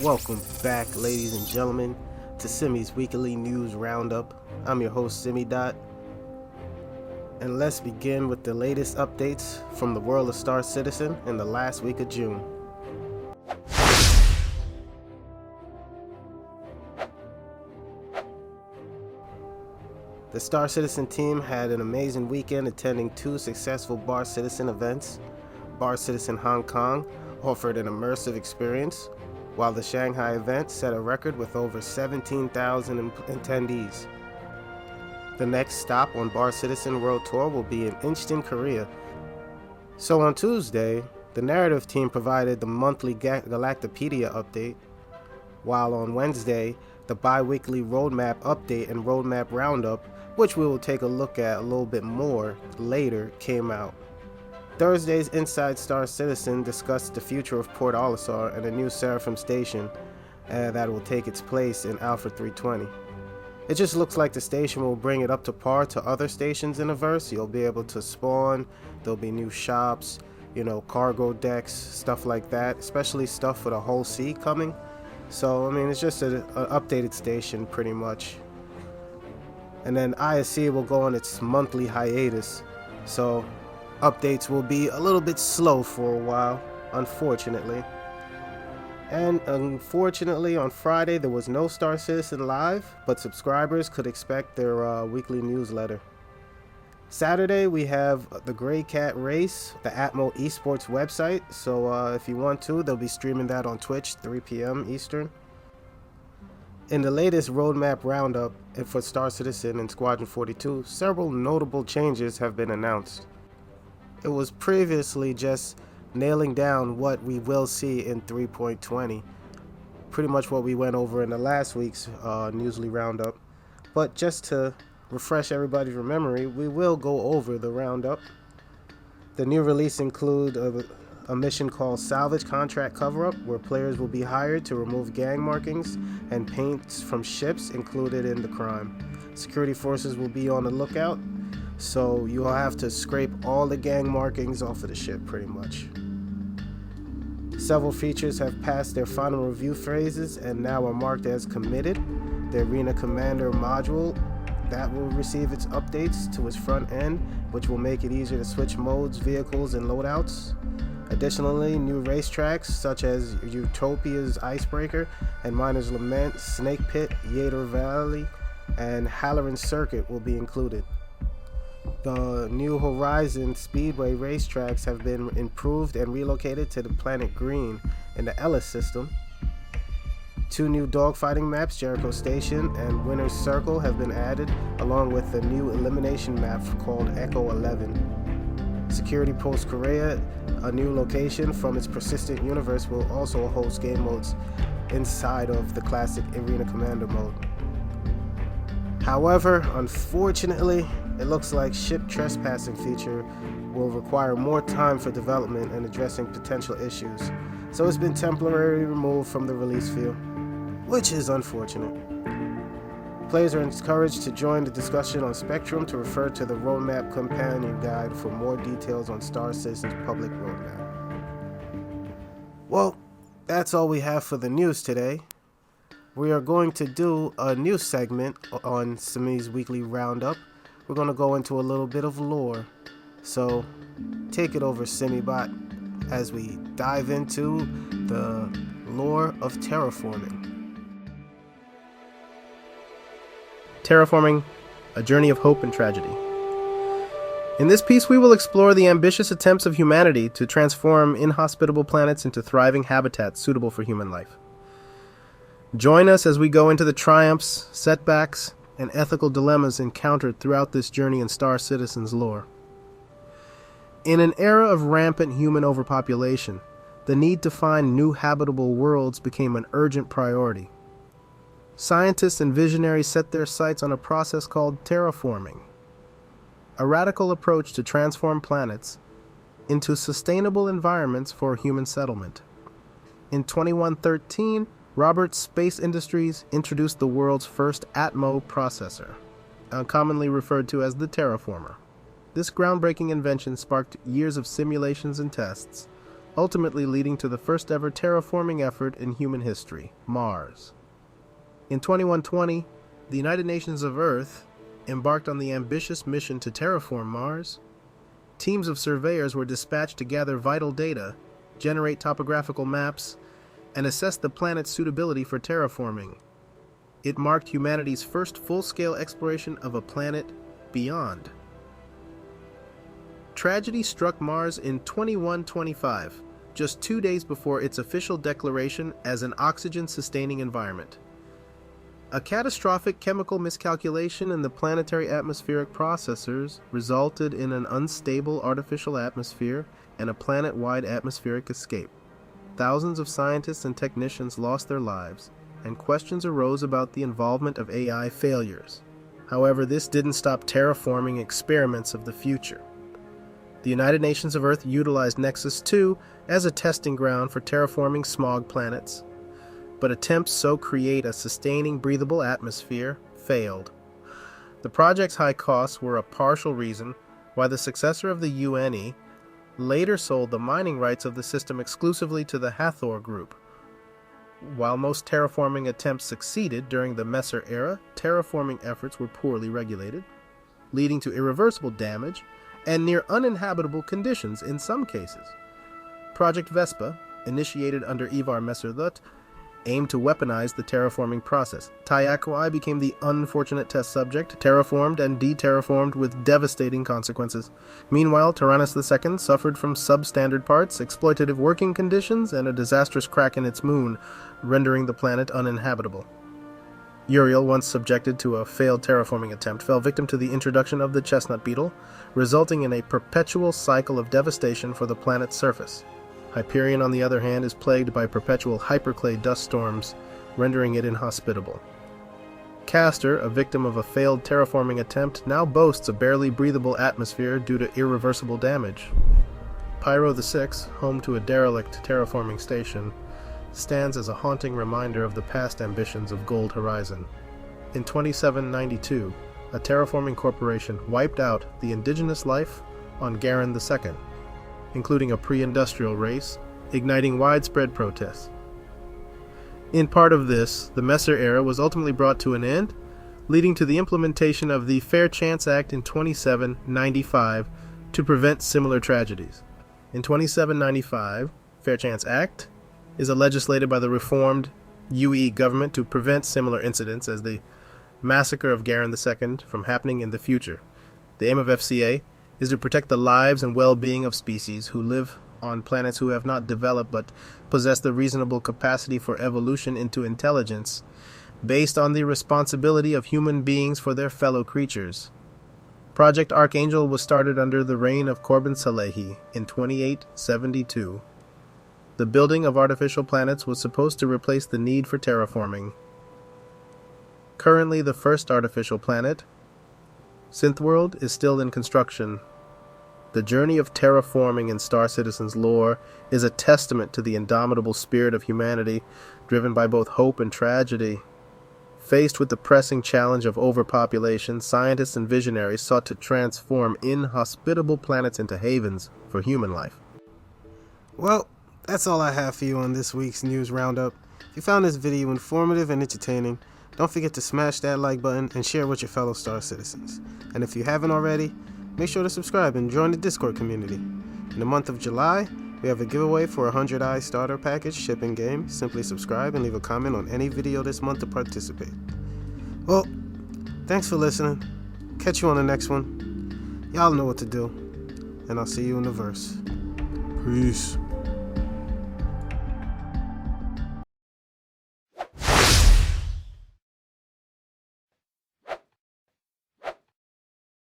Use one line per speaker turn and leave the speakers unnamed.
Welcome back, ladies and gentlemen, to Simmy's Weekly News Roundup. I'm your host, SimmyDot, and let's begin with the latest updates from the world of Star Citizen in the last week of June. The Star Citizen team had an amazing weekend attending two successful Bar Citizen events. Bar Citizen Hong Kong offered an immersive experience, while the Shanghai event set a record with over 17,000 attendees. The next stop on Bar Citizen World Tour will be in Incheon, Korea. So on Tuesday, the narrative team provided the monthly Galactopedia update, while on Wednesday, the bi-weekly roadmap update and roadmap roundup, which we will take a look at a little bit more later, came out. Thursday's Inside Star Citizen discussed the future of Port Olisar and a new Seraphim station that will take its place in Alpha 320. It just looks like the station will bring it up to par to other stations in the verse. You'll be able to spawn, there'll be new shops, cargo decks, stuff like that, especially stuff for the whole sea coming. So, it's just an updated station pretty much. And then ISC will go on its monthly hiatus, so updates will be a little bit slow for a while, unfortunately. And unfortunately, on Friday there was no Star Citizen Live, but subscribers could expect their weekly newsletter. Saturday we have the Gray Cat Race, the Atmo Esports website, so if you want to, they'll be streaming that on Twitch, 3 p.m. Eastern. In the latest roadmap roundup for Star Citizen and Squadron 42, several notable changes have been announced. It was previously just nailing down what we will see in 3.20, pretty much what we went over in the last week's Newsly Roundup. But just to refresh everybody's memory, we will go over the roundup. The new release include a mission called Salvage Contract Cover-Up, where players will be hired to remove gang markings and paints from ships included in the crime. Security forces will be on the lookout, so you'll have to scrape all the gang markings off of the ship pretty much. Several features have passed their final review phases and now are marked as committed. The Arena Commander module that will receive its updates to its front end, which will make it easier to switch modes, vehicles, and loadouts. Additionally, new racetracks such as Utopia's Icebreaker and Miner's Lament, Snake Pit, Yater Valley, and Halloran Circuit will be included. The New Horizon Speedway racetracks have been improved and relocated to the planet Green in the Ellis system. Two new dogfighting maps, Jericho Station and Winner's Circle, have been added, along with a new elimination map called Echo 11. Security Post Korea, a new location from its persistent universe, will also host game modes inside of the classic Arena Commander mode. However, unfortunately, it looks like ship trespassing feature will require more time for development and addressing potential issues, so it's been temporarily removed from the release field, which is unfortunate. Players are encouraged to join the discussion on Spectrum to refer to the Roadmap Companion Guide for more details on Star Citizen's public roadmap. Well, that's all we have for the news today. We are going to do a new segment on Simmy's Weekly Roundup. We're going to go into a little bit of lore. So take it over, SimmyBot, as we dive into the lore of terraforming.
Terraforming, a journey of hope and tragedy. In this piece, we will explore the ambitious attempts of humanity to transform inhospitable planets into thriving habitats suitable for human life. Join us as we go into the triumphs, setbacks, and ethical dilemmas encountered throughout this journey in Star Citizen's lore. In an era of rampant human overpopulation, the need to find new habitable worlds became an urgent priority. Scientists and visionaries set their sights on a process called terraforming, a radical approach to transform planets into sustainable environments for human settlement. In 2113, Roberts Space Industries introduced the world's first Atmo processor, commonly referred to as the terraformer. This groundbreaking invention sparked years of simulations and tests, ultimately leading to the first ever terraforming effort in human history, Mars. In 2120, the United Nations of Earth embarked on the ambitious mission to terraform Mars. Teams of surveyors were dispatched to gather vital data, generate topographical maps, and assess the planet's suitability for terraforming. It marked humanity's first full-scale exploration of a planet beyond. Tragedy struck Mars in 2125, just 2 days before its official declaration as an oxygen-sustaining environment. A catastrophic chemical miscalculation in the planetary atmospheric processors resulted in an unstable artificial atmosphere and a planet-wide atmospheric escape. Thousands of scientists and technicians lost their lives, and questions arose about the involvement of AI failures. However, this didn't stop terraforming experiments of the future. The United Nations of Earth utilized Nexus 2 as a testing ground for terraforming smog planets, but attempts so create a sustaining breathable atmosphere failed. The project's high costs were a partial reason why the successor of the UNE later sold the mining rights of the system exclusively to the Hathor Group. While most terraforming attempts succeeded during the Messer era, terraforming efforts were poorly regulated, leading to irreversible damage and near uninhabitable conditions in some cases. Project Vespa, initiated under Ivar Messerschmitt, aimed to weaponize the terraforming process. Tyakoi became the unfortunate test subject, terraformed and de-terraformed with devastating consequences. Meanwhile, Tyrannus II suffered from substandard parts, exploitative working conditions, and a disastrous crack in its moon, rendering the planet uninhabitable. Uriel, once subjected to a failed terraforming attempt, fell victim to the introduction of the chestnut beetle, resulting in a perpetual cycle of devastation for the planet's surface. Hyperion, on the other hand, is plagued by perpetual hyperclay dust storms, rendering it inhospitable. Castor, a victim of a failed terraforming attempt, now boasts a barely breathable atmosphere due to irreversible damage. Pyro VI, home to a derelict terraforming station, stands as a haunting reminder of the past ambitions of Gold Horizon. In 2792, a terraforming corporation wiped out the indigenous life on Garin II, including a pre-industrial race, igniting widespread protests. In part of this, the Messer era was ultimately brought to an end, leading to the implementation of the Fair Chance Act in 2795 to prevent similar tragedies. In 2795, Fair Chance Act is legislated by the reformed UE government to prevent similar incidents as the massacre of Garin II from happening in the future. The aim of FCA is to protect the lives and well-being of species who live on planets who have not developed but possess the reasonable capacity for evolution into intelligence based on the responsibility of human beings for their fellow creatures. Project Archangel was started under the reign of Corbin Salehi in 2872. The building of artificial planets was supposed to replace the need for terraforming. Currently, the first artificial planet, Synthworld, is still in construction. The journey of terraforming in Star Citizen's lore is a testament to the indomitable spirit of humanity, driven by both hope and tragedy. Faced with the pressing challenge of overpopulation, scientists and visionaries sought to transform inhospitable planets into havens for human life.
Well, that's all I have for you on this week's News Roundup. If you found this video informative and entertaining, don't forget to smash that like button and share with your fellow Star Citizens. And if you haven't already, make sure to subscribe and join the Discord community. In the month of July, we have a giveaway for a 100i starter package shipping game. Simply subscribe and leave a comment on any video this month to participate. Well, thanks for listening. Catch you on the next one. Y'all know what to do. And I'll see you in the verse. Peace.